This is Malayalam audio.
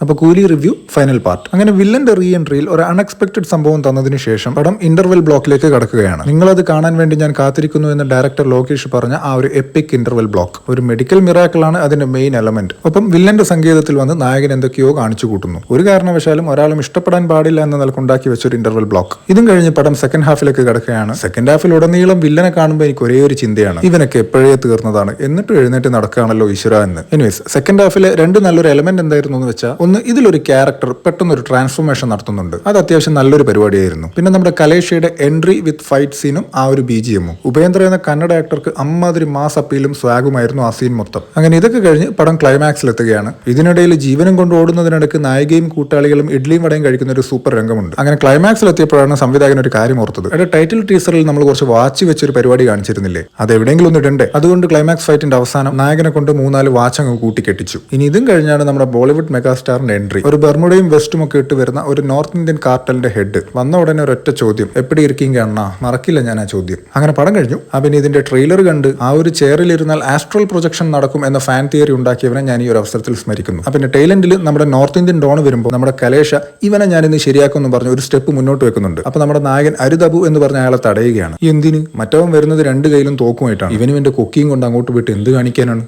അപ്പോൾ കൂലി റിവ്യൂ ഫൈനൽ പാർട്ട്. അങ്ങനെ വില്ലന്റെ റീ എൻട്രിയിൽ ഒരു അൺഎക്സ്പെക്ടഡ് സംഭവം തന്നതിന് ശേഷം പടം ഇന്റർവെൽ ബ്ലോക്കിലേക്ക് കടക്കുകയാണ്. നിങ്ങളത് കാണാൻ വേണ്ടി ഞാൻ കാത്തിരിക്കുന്നു എന്ന് ഡയറക്ടർ ലോകേഷ് പറഞ്ഞ ആ ഒരു എപ്പിക് ഇന്റർവെൽ ബ്ലോക്ക് ഒരു മെഡിക്കൽ മിറാക്കിളാണ് അതിന്റെ മെയിൻ എലമെന്റ്. ഒപ്പം വില്ലന്റെ സങ്കേതത്തിൽ വന്ന് നായകൻ എന്തൊക്കെയോ കാണിച്ചു കൂട്ടുന്നു. ഒരു കാരണവശാലും ഒരാളും ഇഷ്ടപ്പെടാൻ പാടില്ല എന്ന നിലക്കുണ്ടാക്കി വെച്ചൊരു ഇന്റർവെൽ ബ്ലോക്ക്. ഇതും കഴിഞ്ഞ് പടം സെക്കൻഡ് ഹാഫിലേക്ക് കടക്കുകയാണ്. സെക്കൻഡ് ഹാഫിൽ ഉടനീളം വില്ലനെ കാണുമ്പോൾ എനിക്ക് ഒരേ ഒരു ചിന്തയാണ്, ഇവനൊക്കെ എപ്പോഴേ തീർന്നതാണ്, എന്നിട്ട് എഴുന്നേറ്റ് നടക്കുകയാണല്ലോ ഈശ്വര എന്ന്. എനിവേസ് സെക്കൻഡ് ഹാഫിലെ രണ്ട് നല്ലൊരു എലമെന്റ് എന്തായിരുന്നു എന്ന് വെച്ചാൽ, ഒന്ന് ഇതിലൊരു ക്യാരക്ടർ പെട്ടെന്നൊരു ട്രാൻസ്ഫോർമേഷൻ നടത്തുന്നുണ്ട്. അത് അത്യാവശ്യം നല്ലൊരു പരിപാടിയായിരുന്നു. പിന്നെ നമ്മുടെ കലേഷയുടെ എൻട്രി വിത്ത് ഫൈറ്റ് സീനും ആ ഒരു BGM-ഉം. ഉപേന്ദ്ര എന്ന കന്നഡ ആക്ടർക്ക് അമ്മാതിരി മാസ് അപ്പീലും സ്വാഗുമായിരുന്നു ആ സീൻ മൊത്തം. അങ്ങനെ ഇതൊക്കെ കഴിഞ്ഞ് പടം ക്ലൈമാക്സിലെത്തുകയാണ്. ഇതിനിടയിൽ ജീവനും കൊണ്ട് ഓടുന്നതിനിടയ്ക്ക് നായികയും കൂട്ടാളികളും ഇഡ്ലിയും വടയും കഴിക്കുന്ന ഒരു സൂപ്പർ രംഗമുണ്ട്. അങ്ങനെ ക്ലൈമാക്സിലെത്തിയപ്പോഴാണ് സംവിധായകൻ ഒരു കാര്യം ഓർത്തത്. ടൈറ്റിൽ ടീസറിൽ നമ്മൾ കുറച്ച് വാച്ച് വെച്ചൊരു പരിപാടി കാണിച്ചിരുന്നില്ലേ, അത് എവിടെയെങ്കിലും ഒന്ന് ഇടണ്ടേ? അതുകൊണ്ട് ക്ലൈമാക്സ് ഫൈറ്റിന്റെ അവസാനം നായകനെ കൊണ്ട് 3-4 വാച്ച് അങ്ങ് കൂട്ടിക്കെട്ടിച്ചു. ഇനി ഇതും കഴിഞ്ഞാണ് നമ്മുടെ ബോളിവുഡ് മെഗാസ്റ്റാറിന്റെ എൻട്രി. ഒരു ബർമുഡയും വെസ്റ്റും ഒക്കെ ഇട്ട് വരുന്ന ഒരു നോർത്ത് ഇന്ത്യൻ കാർട്ടലിന്റെ ഹെഡ് വന്ന ഉടനെ ഒരൊറ്റ ചോദ്യം, എപ്പിടി ഇരിക്കിങ്ക അണ്ണാ? മറക്കില്ല ഞാൻ ആ ചോദ്യം. അങ്ങനെ പടം കഴിഞ്ഞു. പിന്നെ ഇതിന്റെ ട്രെയിലർ കണ്ട് ആ ഒരു ചെയറിൽ ഇരുന്നാൽ ആസ്ട്രൽ പ്രൊജക്ഷൻ നടക്കും എന്ന ഫാൻ തിയറി ഉണ്ടാക്കിയവനെ ഞാൻ ഈ ഒരു അവസരത്തിൽ സ്മരിക്കുന്നു. പിന്നെ ടൈലൻഡിൽ നമ്മുടെ നോർത്ത് ഇന്ത്യൻ ഡോൺ വരുമ്പോൾ നമ്മുടെ കലേഷ ഇവനെ ഞാൻ ഇന്ന് ശരിയാക്കുമെന്ന് പറഞ്ഞ് ഒരു സ്റ്റെപ്പ് മുന്നോട്ട് വെക്കുന്നുണ്ട്. അപ്പൊ നമ്മുടെ നായകൻ അരുതബു എന്ന് പറഞ്ഞ അയാളെ തടയുകയാണ്. എന്തിന്? മറ്റവൻ വരുന്നത് 2 കൈയിലും തോക്കുമായിട്ടാണ്. ഇവനും എന്റെ കൊക്കിയും കൊണ്ട് അങ്ങോട്ട് വിട്ട് എന്ത് കാണിക്കാനാണ്?